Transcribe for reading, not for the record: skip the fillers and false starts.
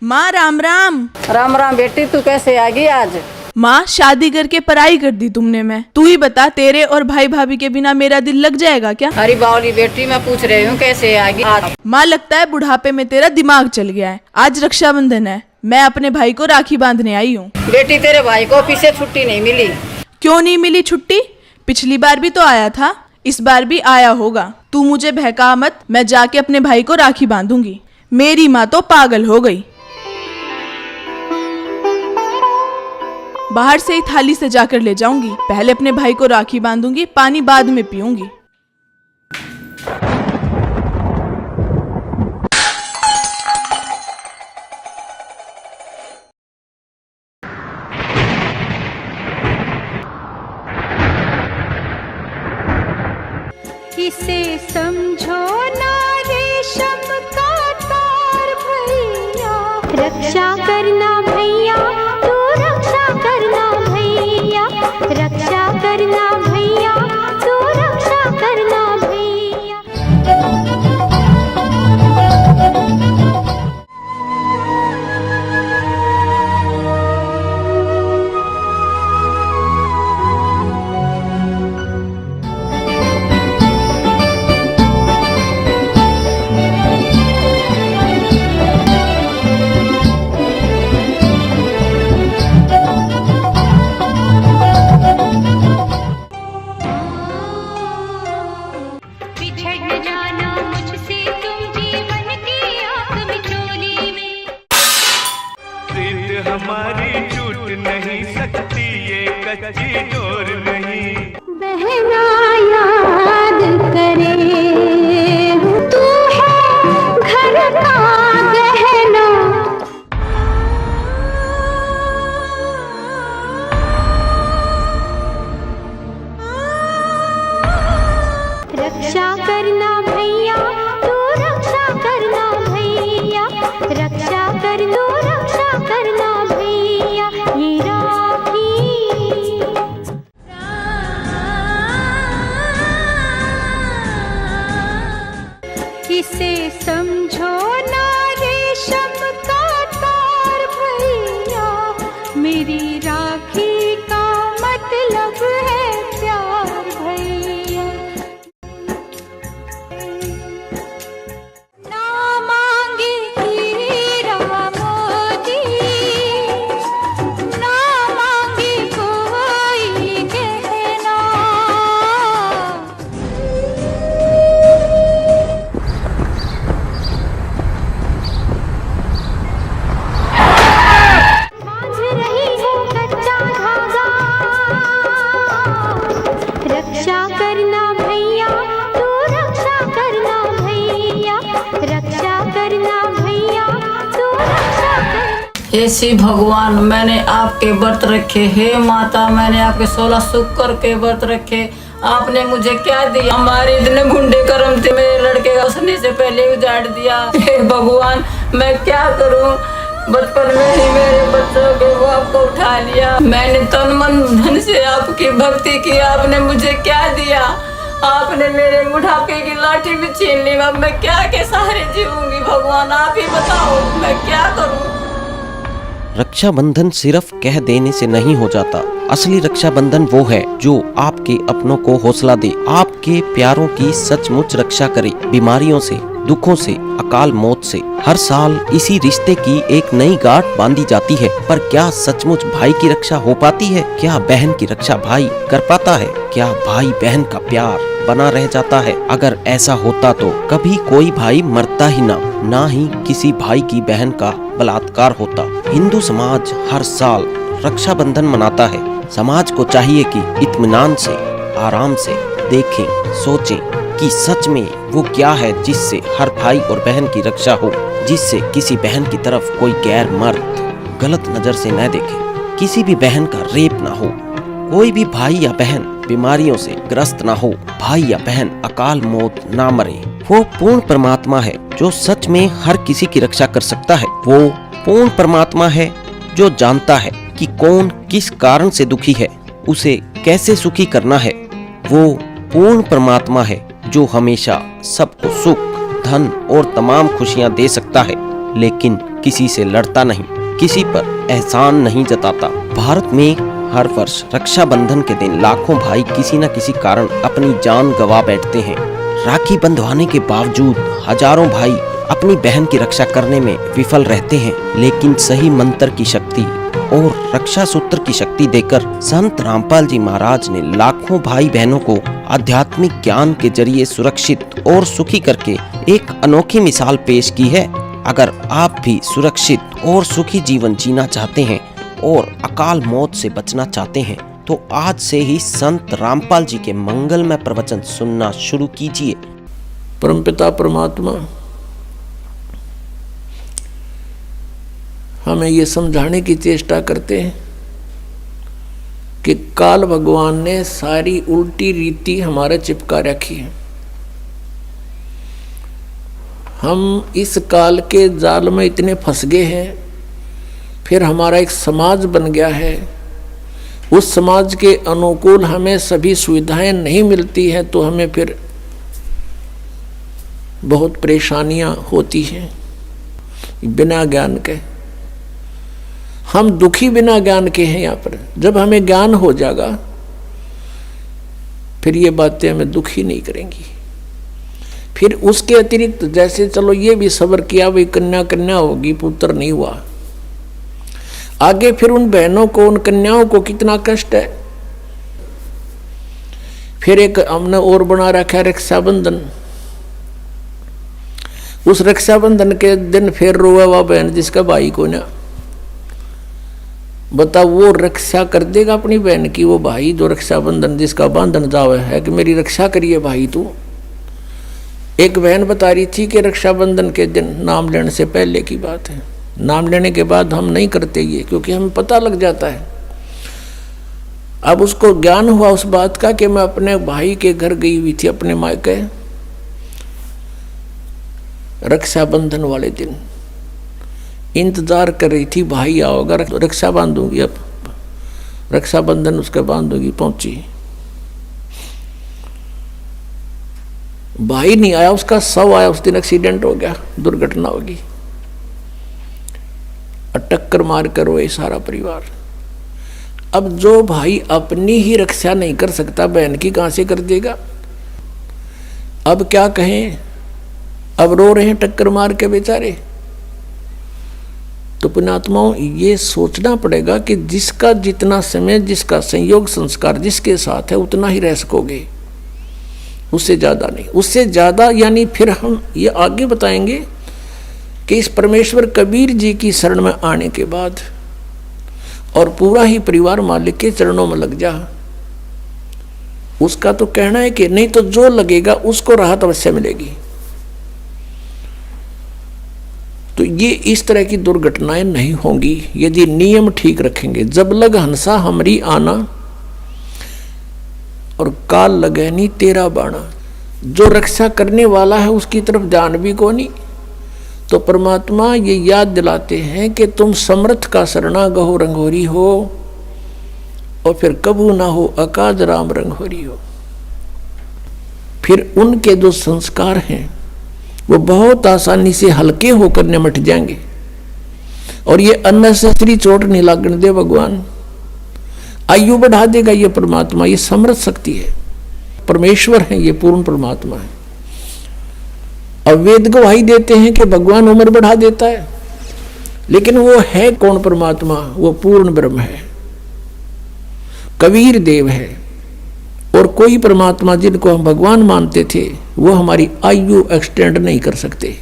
माँ राम राम। राम राम बेटी, तू कैसे आ गई आज? माँ शादी करके पराई कर दी तुमने। मैं तू ही बता, तेरे और भाई भाभी के बिना मेरा दिल लग जाएगा क्या? अरे बावली बेटी, मैं पूछ रही हूँ कैसे आ गई आज? माँ लगता है बुढ़ापे में तेरा दिमाग चल गया है। आज रक्षाबंधन है, मैं अपने भाई को राखी बांधने आई हूँ। बेटी तेरे भाई को ऑफिस से छुट्टी नहीं मिली। क्यों नहीं मिली छुट्टी? पिछली बार भी तो आया था, इस बार भी आया होगा। तू मुझे बहका मत, मैं जाके अपने भाई को राखी बांधूंगी। मेरी माँ तो पागल हो गई। बाहर से ही थाली से जाकर ले जाऊंगी। पहले अपने भाई को राखी बांधूंगी, पानी बाद में पीऊंगी। इसे समझो ना रेशम का तार भैया, रक्षा करना भैया, तू रक्षा करना भैया, रक्षा करना भैया, तू रक्षा करना भैया। हमारी छूट नहीं सकती, ये कच्ची डोर नहीं। बहना याद करे, तू है घर का गहना, रक्षा करना भैया, तू रक्षा करना भैया, रक्षा कर दो, रक्षा करना भैया। ये राखी इसे समझो ना रेशम का तार भैया, मेरी राखी का मतलब है प्यार भैया। ना मांगे हीरा मोती, ना मांगे कोई गहना, बांध रही हूँ कच्चा धागा, रक्षा करना भैया, तू रक्षा करना भैया, रक्षा करना भैया, तू रक्षा करना। हे शिव भगवान, मैंने आपके व्रत रखे। हे माता, मैंने आपके 16 शुक्र के व्रत रखे। आपने मुझे क्या दिया? हमारे इतने गुंडे कर्म थे, मेरे लड़के का उसने से पहले उजाड़ दिया। हे भगवान, मैं क्या करूं? बचपन में ही मेरे बच्चों के वो आपको उठा लिया। मैंने तन मन धन से आपकी भक्ति की, आपने मुझे क्या दिया? आपने मेरे बुढ़ापे की लाठी भी छीन ली। अब मैं क्या के सहारे जीऊंगी? भगवान आप ही बताओ, मैं क्या करूं? रक्षाबंधन सिर्फ कह देने से नहीं हो जाता। असली रक्षाबंधन वो है जो आपके अपनों को हौसला दे, आपके प्यारों की सचमुच रक्षा करे, बीमारियों से, दुखों से, अकाल मौत से। हर साल इसी रिश्ते की एक नई गांठ बांधी जाती है, पर क्या सचमुच भाई की रक्षा हो पाती है? क्या बहन की रक्षा भाई कर पाता है? क्या भाई बहन का प्यार बना रह जाता है? अगर ऐसा होता तो कभी कोई भाई मरता ही ना ही किसी भाई की बहन का बलात्कार होता। हिंदू समाज हर साल रक्षाबंधन मनाता है। समाज को चाहिए कि इत्मीनान से, आराम से देखें, सोचें कि सच में वो क्या है जिससे हर भाई और बहन की रक्षा हो, जिससे किसी बहन की तरफ कोई गैर मर्द गलत नजर से न देखे, किसी भी बहन का रेप ना हो, कोई भी भाई या बहन बीमारियों से ग्रस्त ना हो, भाई या बहन अकाल मौत ना मरे। वो पूर्ण परमात्मा है जो सच में हर किसी की रक्षा कर सकता है। वो पूर्ण परमात्मा है जो जानता है कि कौन किस कारण से दुखी है, उसे कैसे सुखी करना है। वो पूर्ण परमात्मा है जो हमेशा सबको सुख, धन और तमाम खुशियां दे सकता है, लेकिन किसी से लड़ता नहीं, किसी पर एहसान नहीं जताता। भारत में हर वर्ष रक्षाबंधन के दिन लाखों भाई किसी न किसी कारण अपनी जान गंवा बैठते हैं। राखी बंधवाने के बावजूद हजारों भाई अपनी बहन की रक्षा करने में विफल रहते हैं, लेकिन सही मंत्र की शक्ति और रक्षा सूत्र की शक्ति देकर संत रामपाल जी महाराज ने लाखों भाई बहनों को आध्यात्मिक ज्ञान के जरिए सुरक्षित और सुखी करके एक अनोखी मिसाल पेश की है। अगर आप भी सुरक्षित और सुखी जीवन जीना चाहते हैं और अकाल मौत से बचना चाहते हैं तो आज से ही संत रामपाल जी के मंगलमय प्रवचन सुनना शुरू कीजिए। परमपिता परमात्मा हमें ये समझाने की चेष्टा करते हैं कि काल भगवान ने सारी उल्टी रीति हमारे चिपका रखी है। हम इस काल के जाल में इतने फंस गए हैं, फिर हमारा एक समाज बन गया है। उस समाज के अनुकूल हमें सभी सुविधाएं नहीं मिलती हैं तो हमें फिर बहुत परेशानियां होती हैं बिना ज्ञान के। हम दुखी बिना ज्ञान के हैं यहाँ पर। जब हमें ज्ञान हो जाएगा फिर ये बातें हमें दुखी नहीं करेंगी। फिर उसके अतिरिक्त जैसे चलो ये भी सब्र किया, भाई कन्या कन्या होगी, पुत्र नहीं हुआ, आगे फिर उन बहनों को, उन कन्याओं को कितना कष्ट है। फिर एक हमने और बना रखा है रक्षाबंधन। उस रक्षाबंधन के दिन फिर रोए वह बहन जिसका भाई को ना, बता वो रक्षा कर देगा अपनी बहन की? वो भाई जो रक्षाबंधन जिसका बांधन जावे है कि मेरी रक्षा करिए भाई तू। एक बहन बता रही थी कि रक्षाबंधन के दिन, नाम लेने से पहले की बात है, नाम लेने के बाद हम नहीं करते ये, क्योंकि हमें पता लग जाता है। अब उसको ज्ञान हुआ उस बात का कि मैं अपने भाई के घर गई हुई थी, अपने मायके, रक्षाबंधन वाले दिन इंतजार कर रही थी भाई आओगा, रक्षा बांधूंगी। अब रक्षाबंधन उसका बांधूंगी, पहुंची, भाई नहीं आया, उसका शव आया। उस दिन एक्सीडेंट हो गया, दुर्घटना होगी, टक्कर मार कर रोए सारा परिवार। अब जो भाई अपनी ही रक्षा नहीं कर सकता, बहन की कहां से कर देगा? अब क्या कहें, अब रो रहे हैं टक्कर मार के बेचारे। तो पुण्यात्माओं ये सोचना पड़ेगा कि जिसका जितना समय, जिसका संयोग संस्कार जिसके साथ है उतना ही रह सकोगे, उससे ज्यादा नहीं। उससे ज्यादा यानी फिर हम ये आगे बताएंगे कि इस परमेश्वर कबीर जी की शरण में आने के बाद और पूरा ही परिवार मालिक के चरणों में लग जा, उसका तो कहना है कि नहीं तो जो लगेगा उसको राहत अवश्य मिलेगी। तो ये इस तरह की दुर्घटनाएं नहीं होंगी यदि नियम ठीक रखेंगे। जब लग हंसा हमरी आना और काल लगे नहीं तेरा बाणा। जो रक्षा करने वाला है उसकी तरफ ध्यान भी को नहीं। तो परमात्मा ये याद दिलाते हैं कि तुम समर्थ का शरणा गहो रंगोरी हो और फिर कबू ना हो अकाज राम रंगोरी हो। फिर उनके जो संस्कार हैं वो बहुत आसानी से हल्के होकर निमट जाएंगे और ये अननेसेसरी चोट नहीं लागने दे भगवान। आयु बढ़ा देगा ये परमात्मा, ये समर्थ शक्ति है, परमेश्वर है, ये पूर्ण परमात्मा है। अब वेद गवाही देते हैं कि भगवान उम्र बढ़ा देता है, लेकिन वो है कौन परमात्मा? वो पूर्ण ब्रह्म है, कबीर देव है। और कोई परमात्मा जिनको हम भगवान मानते थे वो हमारी आयु एक्सटेंड नहीं कर सकते।